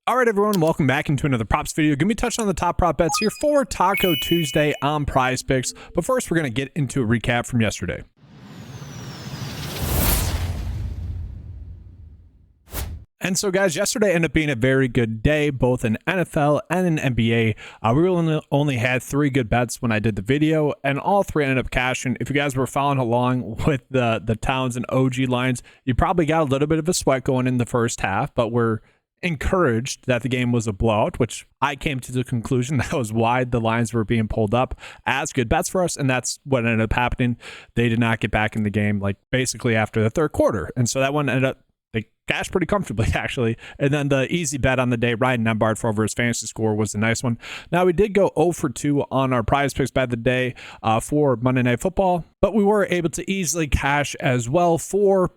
All right, everyone, welcome back into another props video. Gonna be touching on the top prop bets here for Taco Tuesday on PrizePicks. But first, we're gonna get into a recap from yesterday. And so, guys, yesterday ended up being a very good day, both in NFL and in NBA. We only had 3 good bets when I did the video, and all 3 ended up cashing. If you guys were following along with the Towns and OG lines, you probably got a little bit of a sweat going in the first half, but we're encouraged that the game was a blowout, which I came to the conclusion that was why the lines were being pulled up as good bets for us, and that's what ended up happening. They did not get back in the game, like, basically after the third quarter, and so that one ended up, they cashed pretty comfortably, actually. And then the easy bet on the day, Ryan Nembhard for over his fantasy score, was a nice one. Now, we did go 0 for 2 on our PrizePicks bet of the day for Monday Night Football, but we were able to easily cash as well for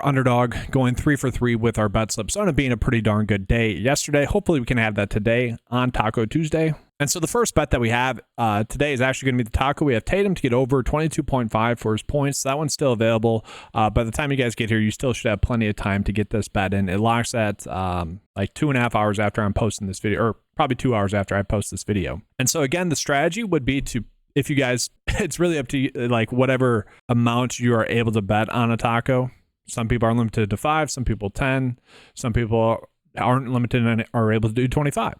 Underdog, going 3 for 3 with our bet slip. So it ended up being a pretty darn good day yesterday. Hopefully, we can have that today on Taco Tuesday. And so the first bet that we have today is actually going to be the Taco. We have Tatum to get over 22.5 for his points. So that one's still available. By the time you guys get here, you still should have plenty of time to get this bet in. It locks at like 2.5 hours after I'm posting this video, or probably 2 hours after I post this video. And so again, the strategy would be to, if you guys, it's really up to you, like whatever amount you are able to bet on a Taco. Some people are limited to 5, some people 10, some people aren't limited and are able to do 25.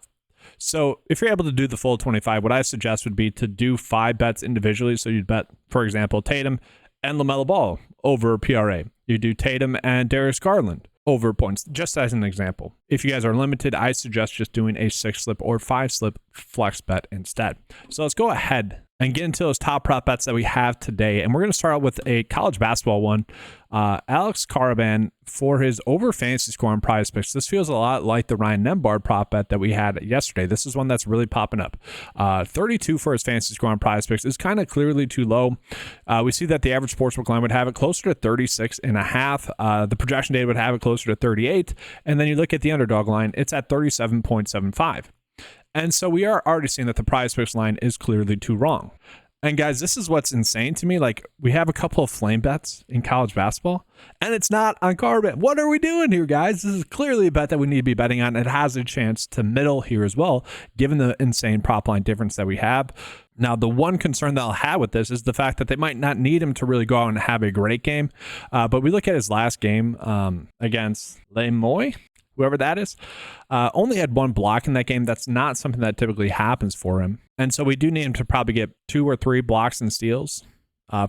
So if you're able to do the full 25, what I suggest would be to do 5 bets individually. So you'd bet, for example, Tatum and LaMelo Ball over PRA. You do Tatum and Darius Garland over points, just as an example. If you guys are limited, I suggest just doing a 6-slip or 5-slip flex bet instead. So let's go ahead and get into those top prop bets that we have today. And we're going to start out with a college basketball one. Alex Karaban for his over fantasy score on PrizePicks. This feels a lot like the Ryan Nembhard prop bet that we had yesterday. This is one that's really popping up. 32 for his fantasy score on PrizePicks is kind of clearly too low. We see that the average sportsbook line would have it closer to 36.5. The projection data would have it closer to 38. And then you look at the underdog line, it's at 37.75. And so we are already seeing that the PrizePicks line is clearly too wrong. And guys, this is what's insane to me. Like, we have a couple of flame bets in college basketball, and it's not on Karaban. What are we doing here, guys? This is clearly a bet that we need to be betting on. It has a chance to middle here as well, given the insane prop line difference that we have. Now, the one concern that I'll have with this is the fact that they might not need him to really go out and have a great game. But we look at his last game against Lemoy, whoever that is, only had 1 block in that game. That's not something that typically happens for him. And so we do need him to probably get 2 or 3 blocks and steals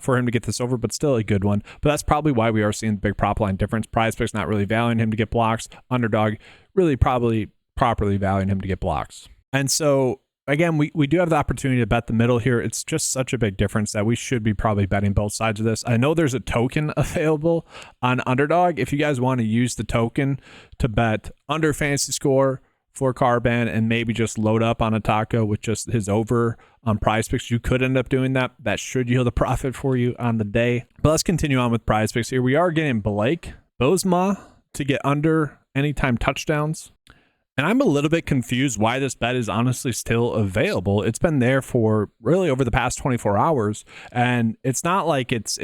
for him to get this over, but still a good one. But that's probably why we are seeing the big prop line difference. PrizePicks not really valuing him to get blocks. Underdog really probably properly valuing him to get blocks. And so, again, we do have the opportunity to bet the middle here. It's just such a big difference that we should be probably betting both sides of this. I know there's a token available on Underdog. If you guys want to use the token to bet under fantasy score for Karaban and maybe just load up on a Taco with just his over on PrizePicks, you could end up doing that. That should yield a profit for you on the day. But let's continue on with PrizePicks here. We are getting Blake Bosma to get under anytime touchdowns. And I'm a little bit confused why this bet is honestly still available. It's been there for really over the past 24 hours. And it's not like it's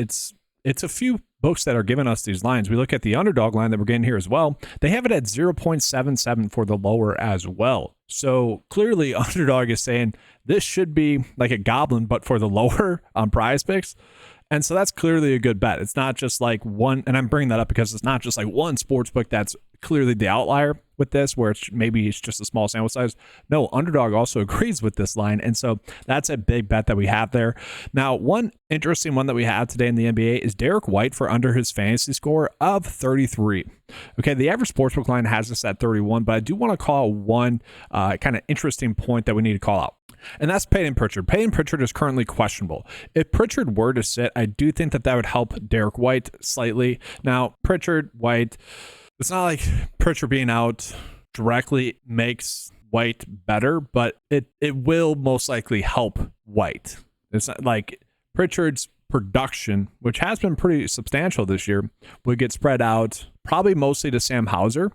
a few books that are giving us these lines. We look at the underdog line that we're getting here as well. They have it at 0.77 for the lower as well. So clearly Underdog is saying this should be like a goblin, but for the lower on PrizePicks. And so that's clearly a good bet. It's not just like one, and I'm bringing that up because it's not just like one sports book that's clearly the outlier with this, where maybe it's just a small sample size. No, Underdog also agrees with this line. And so that's a big bet that we have there. Now, one interesting one that we have today in the NBA is Derek White for under his fantasy score of 33. Okay, the average sportsbook line has this at 31, but I do want to call one kind of interesting point that we need to call out. And that's Peyton Pritchard. Peyton Pritchard is currently questionable. If Pritchard were to sit, I do think that would help Derek White slightly. Now, Pritchard, White, it's not like Pritchard being out directly makes White better, but it will most likely help White. It's not like Pritchard's production, which has been pretty substantial this year, would get spread out probably mostly to Sam Hauser,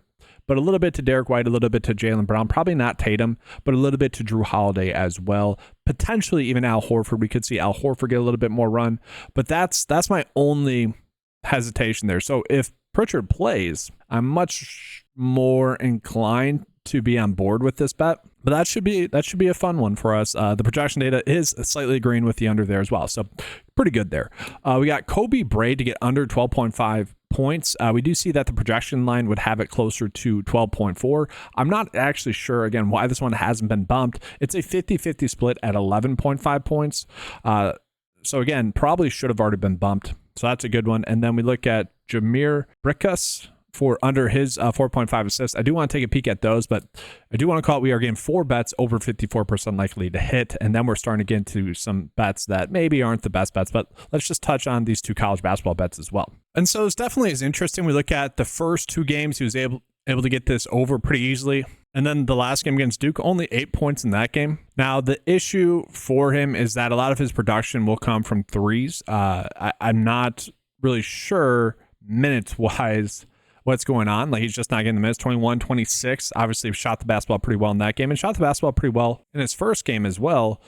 but a little bit to Derek White, a little bit to Jaylen Brown, probably not Tatum, but a little bit to Drew Holiday as well. Potentially even Al Horford. We could see Al Horford get a little bit more run, but that's my only hesitation there. So if Pritchard plays, I'm much more inclined to be on board with this bet, but that should be a fun one for us. The projection data is slightly agreeing with the under there as well, so pretty good there. We got Kobe Braid to get under 12.5 points. We do see that the projection line would have it closer to 12.4. I'm not actually sure, again, why this one hasn't been bumped. It's a 50-50 split at 11.5 points. So again, probably should have already been bumped. So that's a good one. And then we look at Jameer Brickus for under his 4.5 assists. I do want to take a peek at those, but I do want to call it we are getting 4 bets over 54% likely to hit. And then we're starting to get into some bets that maybe aren't the best bets, but let's just touch on these 2 college basketball bets as well. And so this definitely is interesting. We look at the first 2 games, he was able to get this over pretty easily. And then the last game against Duke, only 8 points in that game. Now, the issue for him is that a lot of his production will come from threes. I'm not really sure minutes-wise what's going on. Like, he's just not getting the minutes. 21, 26. Obviously, shot the basketball pretty well in that game and shot the basketball pretty well in his first game as well.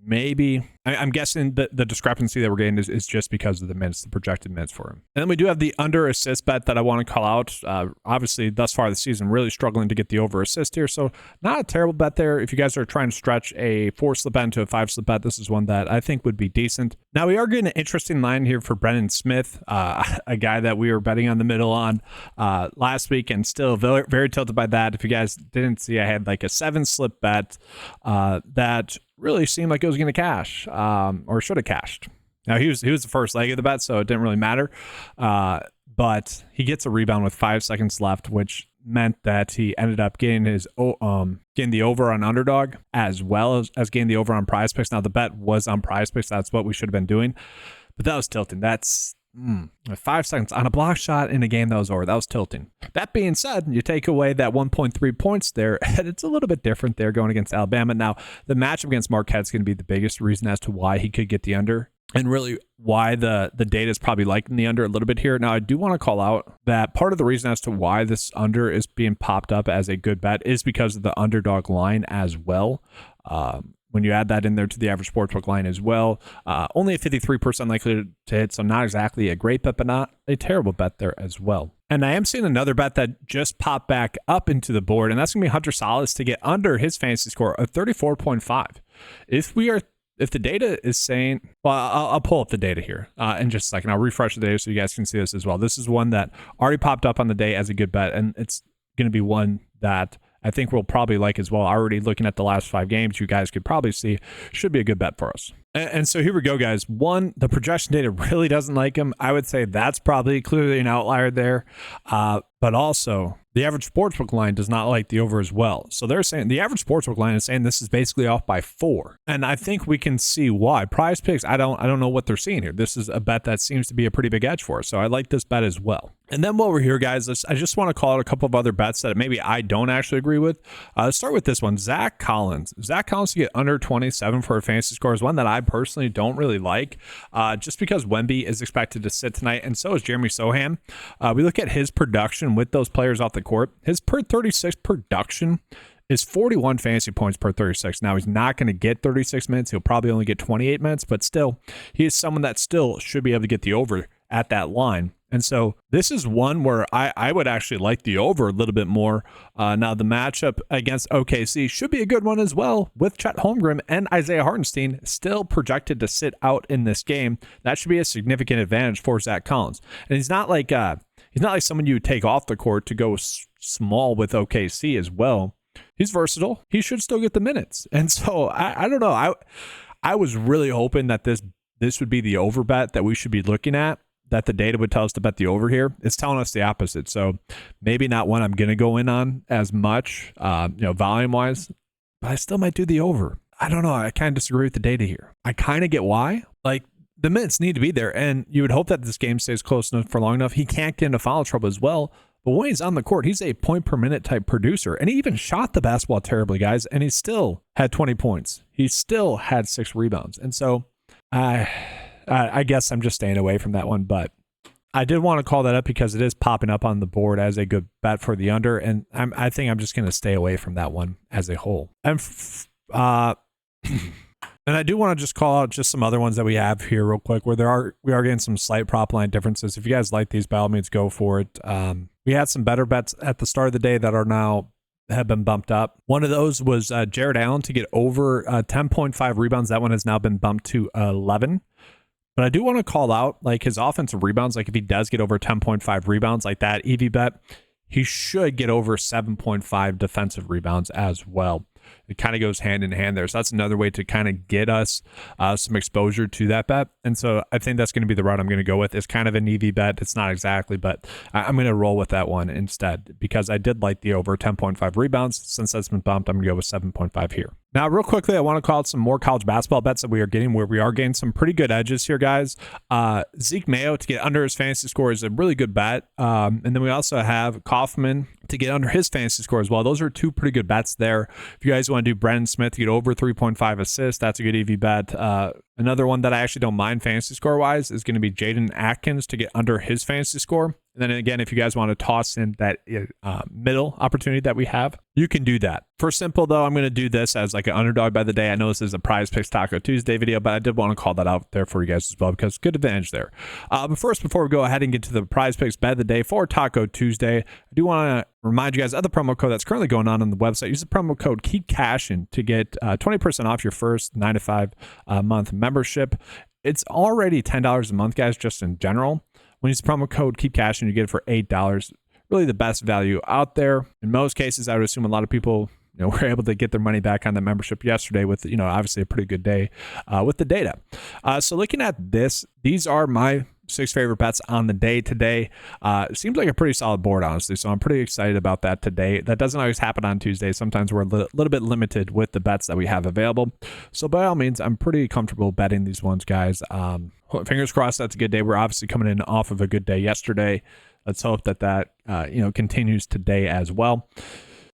Maybe, I'm guessing the discrepancy that we're getting is just because of the minutes, the projected minutes for him. And then we do have the under assist bet that I want to call out. Obviously, thus far this season, really struggling to get the over assist here. So not a terrible bet there. If you guys are trying to stretch a 4-slip bet into a 5-slip bet, this is one that I think would be decent. Now, we are getting an interesting line here for Brennan Smith, a guy that we were betting on the middle on last week, and still very, very tilted by that. If you guys didn't see, I had like a 7-slip bet that really seemed like it was going to cash, or should have cashed. Now, he was the first leg of the bet, so it didn't really matter. But he gets a rebound with 5 seconds left, which meant that he ended up getting his getting the over on Underdog as well as getting the over on PrizePicks. Now, the bet was on PrizePicks. That's what we should have been doing. But that was tilting. That's 5 seconds on a block shot in a game that was over. That was tilting. That being said, you take away that 1.3 points there, and it's a little bit different there going against Alabama. Now, the matchup against Marquette's going to be the biggest reason as to why he could get the under, and really why the data is probably liking the under a little bit here. Now, I do want to call out that part of the reason as to why this under is being popped up as a good bet is because of the underdog line as well. When you add that in there to the average sportsbook line as well, only a 53% likely to hit, so not exactly a great bet, but not a terrible bet there as well. And I am seeing another bet that just popped back up into the board, and that's going to be Hunter Sallis to get under his fantasy score of 34.5. If the data is saying, well, I'll pull up the data here in just a second. I'll refresh the data so you guys can see this as well. This is one that already popped up on the day as a good bet, and it's going to be one that I think we'll probably like as well. Already looking at the last 5 games, you guys could probably see should be a good bet for us. And so here we go, guys. One, the projection data really doesn't like him. I would say that's probably clearly an outlier there. But also, the average sportsbook line does not like the over as well. So they're saying the average sportsbook line is saying this is basically off by 4. And I think we can see why. PrizePicks, I don't know what they're seeing here. This is a bet that seems to be a pretty big edge for us. So I like this bet as well. And then while we're here, guys, I just want to call out a couple of other bets that maybe I don't actually agree with. Let's start with this one. Zack Collins. Zack Collins to get under 27 for a fantasy score is one that I personally don't really like, just because Wemby is expected to sit tonight, and so is Jeremy Sohan. We look at his production with those players off the court. His per 36 production is 41 fantasy points per 36. Now, he's not going to get 36 minutes. He'll probably only get 28 minutes, but still, he is someone that still should be able to get the over at that line. And so this is one where I would actually like the over a little bit more. Now, the matchup against OKC should be a good one as well, with Chet Holmgren and Isaiah Hartenstein still projected to sit out in this game. That should be a significant advantage for Zack Collins. And he's not like someone you would take off the court to go small with OKC as well. He's versatile. He should still get the minutes. And so I don't know. I was really hoping that this would be the over bet that we should be looking at, that the data would tell us to bet the over here. It's telling us the opposite. So maybe not one I'm going to go in on as much, volume wise, but I still might do the over. I don't know. I kind of disagree with the data here. I kind of get why. Like, the minutes need to be there, and you would hope that this game stays close enough for long enough. He can't get into foul trouble as well. But when he's on the court, he's a point per minute type producer. And he even shot the basketball terribly, guys, and he still had 20 points. He still had 6 rebounds. And so I guess I'm just staying away from that one, but I did want to call that up because it is popping up on the board as a good bet for the under, and I think I'm just going to stay away from that one as a whole. And and I do want to just call out just some other ones that we have here real quick, where we are getting some slight prop line differences. If you guys like these, by all means, go for it. We had some better bets at the start of the day that are now have been bumped up. One of those was Jared Allen to get over 10.5 rebounds. That one has now been bumped to 11. But I do want to call out like his offensive rebounds. Like if he does get over 10.5 rebounds like that EV bet, he should get over 7.5 defensive rebounds as well. It kind of goes hand in hand there. So that's another way to kind of get us some exposure to that bet. And so I think that's going to be the route I'm going to go with. It's kind of an EV bet. It's not exactly, but I'm going to roll with that one instead because I did like the over 10.5 rebounds. Since that's been bumped, I'm going to go with 7.5 here. Now, real quickly, I want to call out some more college basketball bets that we are getting where we are getting some pretty good edges here, guys. Zeke Mayo to get under his fantasy score is a really good bet. And then we also have Kaufman to get under his fantasy score as well. Those are two pretty good bets there. If you guys want to do Brendan Smith to get over 3.5 assists, that's a good EV bet. Another one that I actually don't mind fantasy score wise is going to be Jaden Atkins to get under his fantasy score. And then again, if you guys want to toss in that middle opportunity that we have, you can do that. For simple though, I'm going to do this as like an underdog by the day. I know this is a Prize Picks Taco Tuesday video, but I did want to call that out there for you guys as well because good advantage there. But first, before we go ahead and get to the Prize Picks bet of the day for Taco Tuesday, I do want to remind you guys of the promo code that's currently going on the website. Use the promo code KEEPCASHIN to get 20% off your first 9 to 5 month membership. It's already $10 a month, guys, just in general. When you use the promo code KEEPCASHIN, you get it for $8. Really the best value out there. In most cases, I would assume a lot of people were able to get their money back on the membership yesterday with, obviously a pretty good day with the data. So looking at this, these are my 6 favorite bets on the day today. It seems like a pretty solid board, honestly. So I'm pretty excited about that today. That doesn't always happen on Tuesday. Sometimes we're a little bit limited with the bets that we have available. So by all means, I'm pretty comfortable betting these ones, guys. Fingers crossed that's a good day. We're obviously coming in off of a good day yesterday. Let's hope that continues today as well.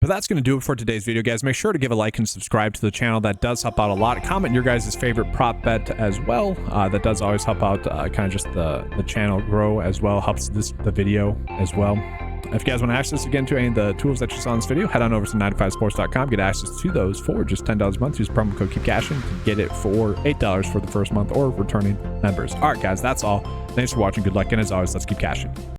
But that's going to do it for today's video, guys. Make sure to give a like and subscribe to the channel. That does help out a lot. Comment your guys' favorite prop bet as well. That does always help out kind of just the channel grow as well. Helps the video as well. If you guys want access again to any of the tools that you saw in this video, head on over to 9to5sports.com. Get access to those for just $10 a month. Use promo code KEEPCASHIN to get it for $8 for the first month or returning members. All right, guys, that's all. Thanks for watching. Good luck. And as always, let's keep cashing.